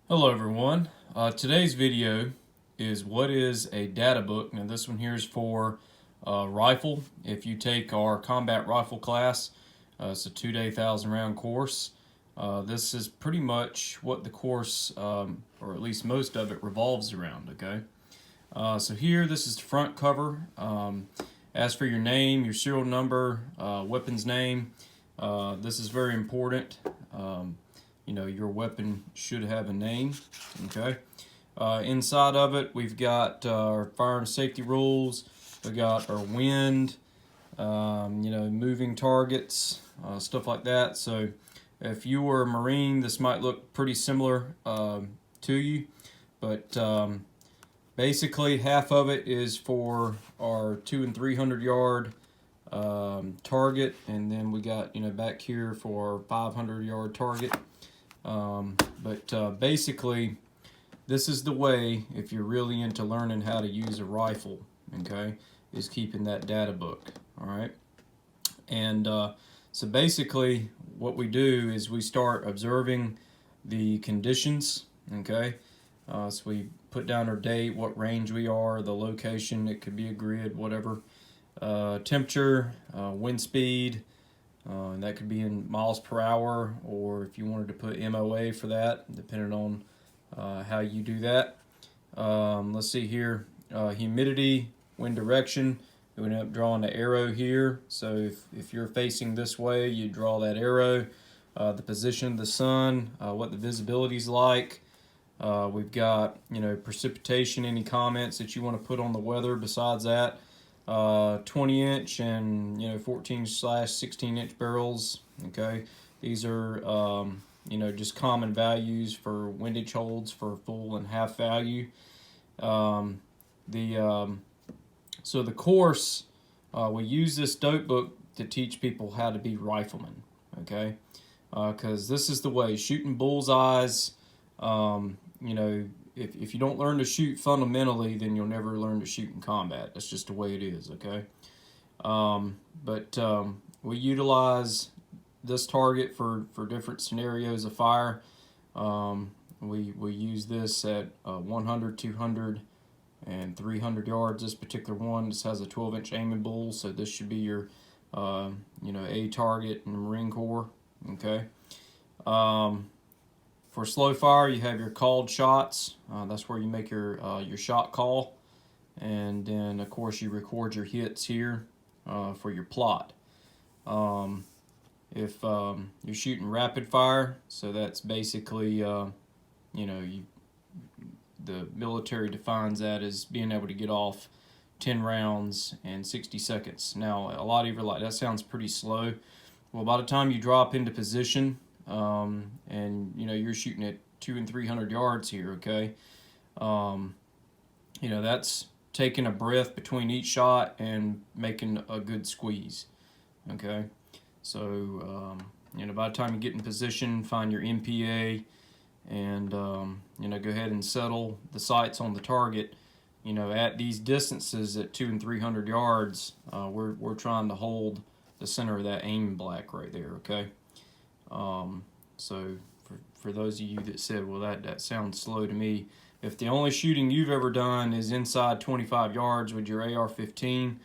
Hello everyone. Today's video is what is a data book. Now this one here is for rifle. If you take our combat rifle class, it's a 2-day 1,000-round course. This is pretty much what the course, or at least most of it, revolves around. Okay. So here, this is the front cover. As for your name, your serial number, weapon's name, this is very important. Your weapon should have a name. Okay. Inside of it, we've got our fire and safety rules. We got our wind, moving targets, stuff like that. So if you were a Marine, this might look pretty similar to you, but basically half of it is for our 200 and 300 yard target, and then we got back here for our 500-yard target. Basically, this is the way, if you're really into learning how to use a rifle, okay, is keeping that data book. All right. And so basically what we do is we start observing the conditions. Okay. So we put down our date, what range we are, the location, it could be a grid, whatever, temperature, wind speed, and that could be in miles per hour, or if you wanted to put MOA for that, depending on how you do that. Let's see here, humidity, wind direction. We end up drawing the arrow here. So if you're facing this way, you draw that arrow. The position of the sun, what the visibility is like. We've got precipitation, any comments that you want to put on the weather besides that. 20-inch and 14/16-inch barrels. Okay, these are just common values for windage holds for full and half value. So the course, we use this dope book to teach people how to be riflemen. Okay, because this is the way, shooting bullseyes. If you don't learn to shoot fundamentally, then you'll never learn to shoot in combat. That's just the way it is, okay? We utilize this target for different scenarios of fire. We use this at 100, 200, and 300 yards. This particular one, this has a 12-inch aiming bull, so this should be your, A target in the Marine Corps, okay? For slow fire, you have your called shots. That's where you make your shot call. And then, of course, you record your hits here for your plot. If you're shooting rapid fire, so that's basically, the military defines that as being able to get off 10 rounds in 60 seconds. Now, a lot of you are like, that sounds pretty slow. Well, by the time you drop into position, and you're shooting at 200 and 300 yards here, okay, that's taking a breath between each shot and making a good squeeze, okay. So by the time you get in position, find your MPA, and go ahead and settle the sights on the target. At these distances at 200 and 300 yards, we're trying to hold the center of that aim black right there, okay. So for those of you that said, well, that sounds slow to me, if the only shooting you've ever done is inside 25 yards with your AR-15,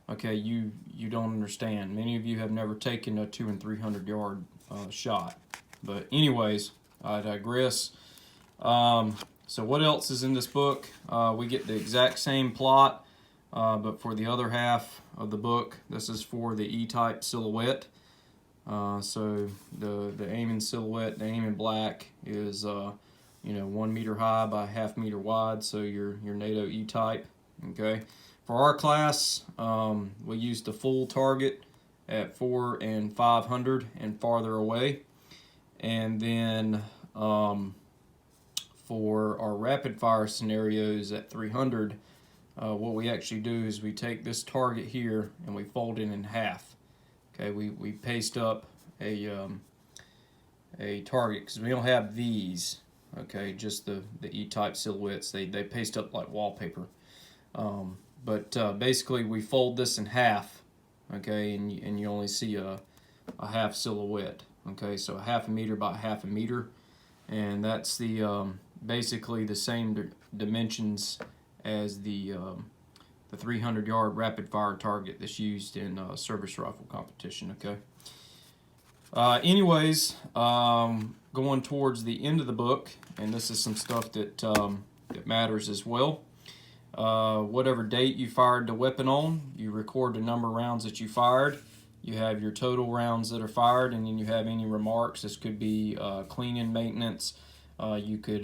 okay, you don't understand. Many of you have never taken a 200 and 300 yard shot. But anyways, I digress. So what else is in this book? We get the exact same plot, but for the other half of the book, this is for the E-type silhouette. So the aim in silhouette, the aim in black is 1 meter high by ½ meter wide, so your NATO E-type. Okay, for our class, we use the full target at 400 and 500 and farther away, and then for our rapid fire scenarios at 300, what we actually do is we take this target here and we fold it in half. Okay, we paste up a target, because we don't have these, okay, just the E-type silhouettes. They paste up like wallpaper. Basically we fold this in half, okay, and you only see a half silhouette, okay, so a ½ meter by ½ meter, and that's the basically the same dimensions as the 300-yard rapid-fire target that's used in service rifle competition. Okay. Anyways, going towards the end of the book, and this is some stuff that that matters as well. Whatever date you fired the weapon on, you record the number of rounds that you fired. You have your total rounds that are fired, and then you have any remarks. This could be cleaning, maintenance. You could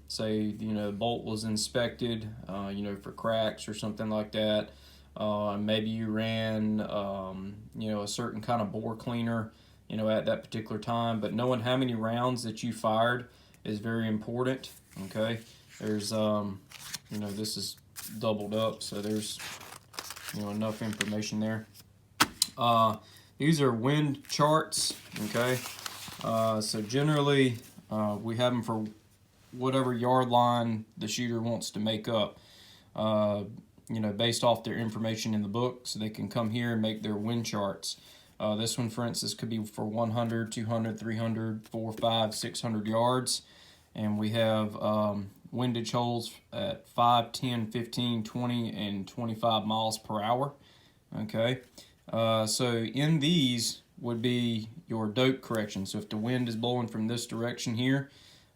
say, the bolt was inspected, for cracks or something like that. Maybe you ran, a certain kind of bore cleaner, at that particular time. But knowing how many rounds that you fired is very important. Okay, there's, this is doubled up, so there's, enough information there. These are wind charts. Okay, so generally we have them for whatever yard line the shooter wants to make up, based off their information in the book, so they can come here and make their wind charts. This one, for instance, could be for 100, 200, 300, 400, 500, 600 yards. And we have windage holes at 5, 10, 15, 20, and 25 miles per hour. Okay, so in these would be your dope correction. So if the wind is blowing from this direction here,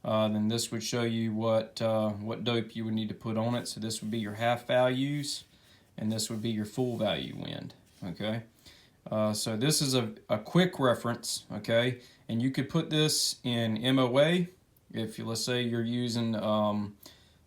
then this would show you what dope you would need to put on it. So this would be your half values, and this would be your full value wind. Okay, so this is a quick reference. Okay, and you could put this in MOA if let's say you're using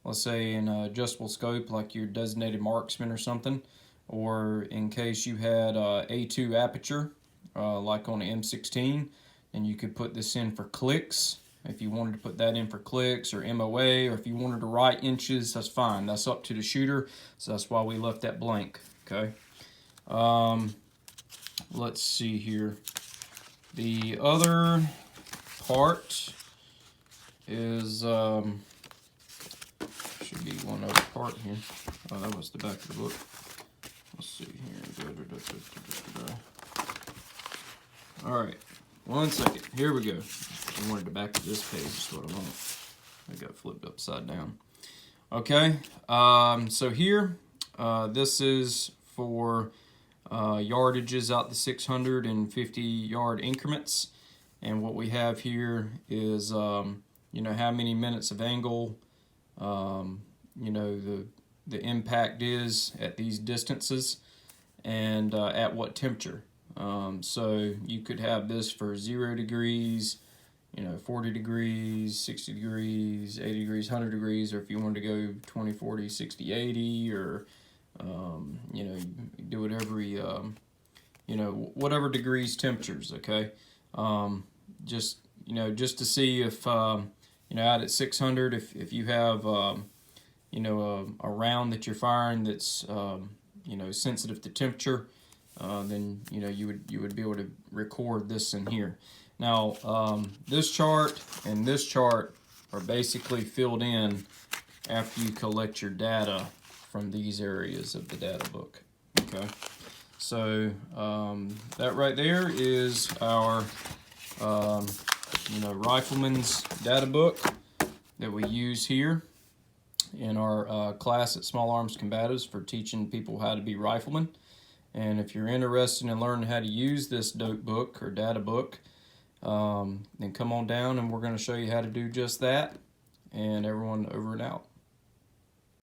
let's say an adjustable scope like your designated marksman or something, or in case you had A2 aperture like on the M16, and you could put this in for clicks. If you wanted to put that in for clicks or MOA, or if you wanted to write inches, that's fine. That's up to the shooter, so that's why we left that blank. Okay. Let's see here. The other part is should be one other part here. Oh, that was the back of the book. Let's see here. All right, 1 second. Here we go. I wanted the back of this page is what I want. I got flipped upside down. Okay, so here, this is for yardages out to 650-yard increments. And what we have here is, how many minutes of angle, the impact is at these distances, and at what temperature. So you could have this for 0 degrees, 40 degrees, 60 degrees, 80 degrees, 100 degrees, or if you wanted to go 20, 40, 60, 80, or, do it every, whatever degrees temperatures, okay? Just to see if, out at 600, if you have, a round that you're firing that's, sensitive to temperature, then, you would be able to record this in here. Now, this chart and this chart are basically filled in after you collect your data from these areas of the data book. Okay, so that right there is our rifleman's data book that we use here in our class at Small Arms Combatives for teaching people how to be riflemen. And if you're interested in learning how to use this dope book or data book, then come on down and we're going to show you how to do just that. And everyone, over and out.